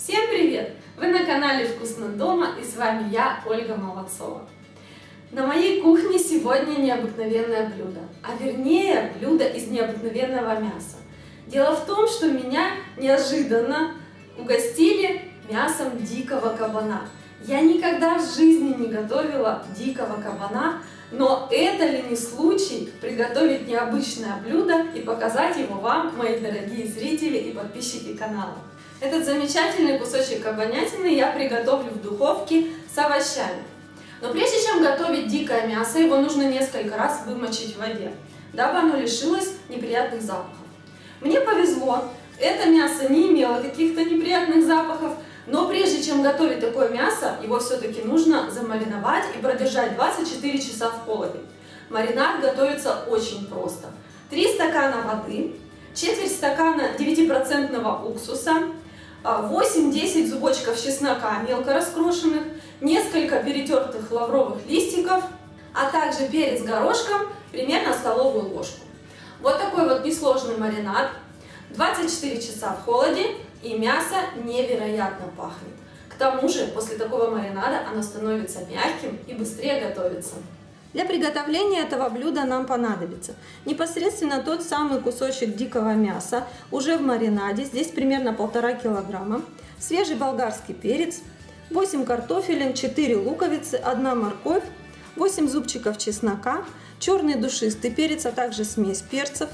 Всем привет! Вы на канале Вкусно дома и с вами я, Ольга Молодцова. На моей кухне сегодня необыкновенное блюдо, а вернее блюдо из необыкновенного мяса. Дело в том, что меня неожиданно угостили мясом дикого кабана. Я никогда в жизни не готовила дикого кабана, но это ли не случай приготовить необычное блюдо и показать его вам, мои дорогие зрители и подписчики канала. Этот замечательный кусочек кабанятины я приготовлю в духовке с овощами. Но прежде чем готовить дикое мясо, его нужно несколько раз вымочить в воде, дабы оно лишилось неприятных запахов. Мне повезло, это мясо не имело каких-то неприятных запахов, но прежде чем готовить такое мясо, его все-таки нужно замариновать и продержать 24 часа в холоде. Маринад готовится очень просто. 3 стакана воды, четверть стакана 9% уксуса, 8-10 зубочков чеснока мелко раскрошенных, несколько перетертых лавровых листиков, а также перец горошком, примерно столовую ложку. Вот такой вот несложный маринад, 24 часа в холоде, и мясо невероятно пахнет. К тому же, после такого маринада оно становится мягким и быстрее готовится. Для приготовления этого блюда нам понадобится непосредственно тот самый кусочек дикого мяса, уже в маринаде, здесь примерно 1,5 килограмма, свежий болгарский перец, 8 картофелин, 4 луковицы, 1 морковь, 8 зубчиков чеснока, черный душистый перец, а также смесь перцев,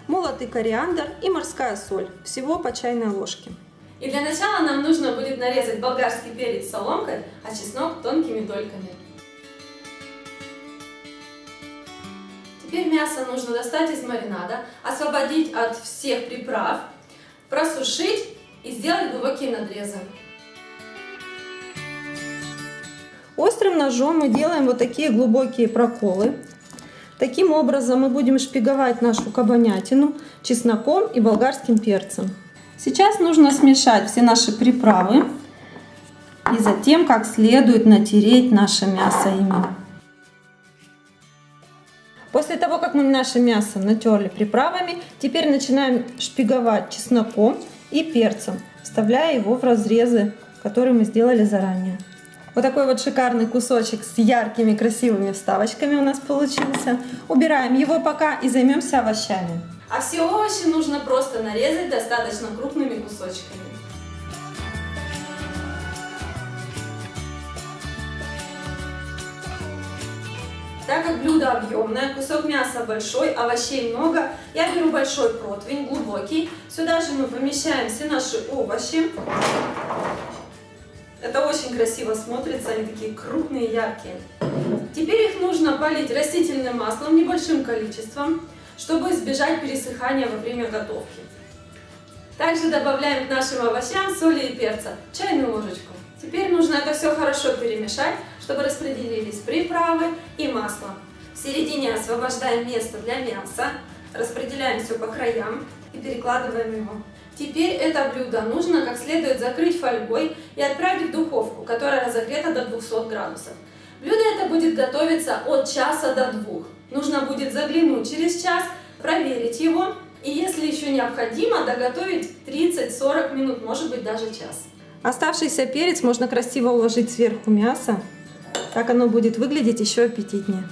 молотый кориандр и морская соль, всего по чайной ложке. И для начала нам нужно будет нарезать болгарский перец соломкой, а чеснок тонкими дольками. Теперь мясо нужно достать из маринада, освободить от всех приправ, просушить и сделать глубокие надрезы. Острым ножом мы делаем вот такие глубокие проколы. Таким образом мы будем шпиговать нашу кабанятину чесноком и болгарским перцем. Сейчас нужно смешать все наши приправы и затем как следует натереть наше мясо ими. После того, как мы наше мясо натерли приправами, теперь начинаем шпиговать чесноком и перцем, вставляя его в разрезы, которые мы сделали заранее. Вот такой вот шикарный кусочек с яркими красивыми вставочками у нас получился. Убираем его пока и займемся овощами. А все овощи нужно просто нарезать достаточно крупными кусочками. Так как блюдо объемное, кусок мяса большой, овощей много, я беру большой противень, глубокий. Сюда же мы помещаем все наши овощи. Это очень красиво смотрится, они такие крупные, яркие. Теперь их нужно полить растительным маслом небольшим количеством, чтобы избежать пересыхания во время готовки. Также добавляем к нашим овощам соли и перца, чайную ложечку. Теперь нужно это все хорошо перемешать, чтобы распределились приправы и масло. В середине освобождаем место для мяса, распределяем все по краям и перекладываем его. Теперь это блюдо нужно как следует закрыть фольгой и отправить в духовку, которая разогрета до 200 градусов. Блюдо это будет готовиться от часа до 2. Нужно будет заглянуть через час, проверить его и, если еще необходимо, доготовить 30-40 минут, может быть даже час. Оставшийся перец можно красиво уложить сверху мяса, так оно будет выглядеть еще аппетитнее.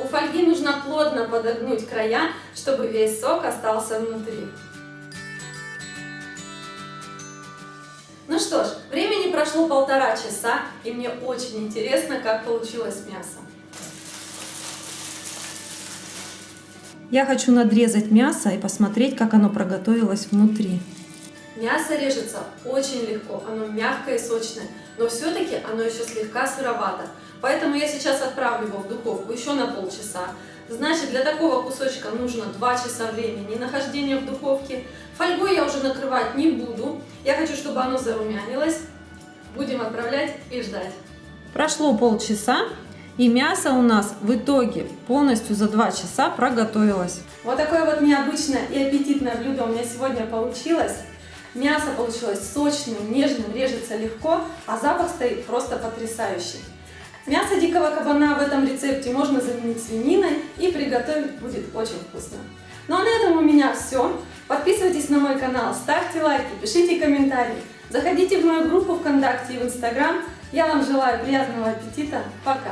У фольги нужно плотно подогнуть края, чтобы весь сок остался внутри. Ну что ж, времени прошло 1,5 часа, и мне очень интересно, как получилось мясо. Я хочу надрезать мясо и посмотреть, как оно проготовилось внутри. Мясо режется очень легко, оно мягкое и сочное, но все-таки оно еще слегка сыровато. Поэтому я сейчас отправлю его в духовку еще на полчаса. Значит, для такого кусочка нужно 2 часа времени нахождения в духовке. Фольгой я уже накрывать не буду. Я хочу, чтобы оно зарумянилось. Будем отправлять и ждать. Прошло полчаса, и мясо у нас в итоге полностью за 2 часа проготовилось. Вот такое вот необычное и аппетитное блюдо у меня сегодня получилось. Мясо получилось сочным, нежным, режется легко, а запах стоит просто потрясающий. Мясо дикого кабана в этом рецепте можно заменить свининой и приготовить будет очень вкусно. Ну а на этом у меня все. Подписывайтесь на мой канал, ставьте лайки, пишите комментарии. Заходите в мою группу ВКонтакте и в Инстаграм. Я вам желаю приятного аппетита. Пока!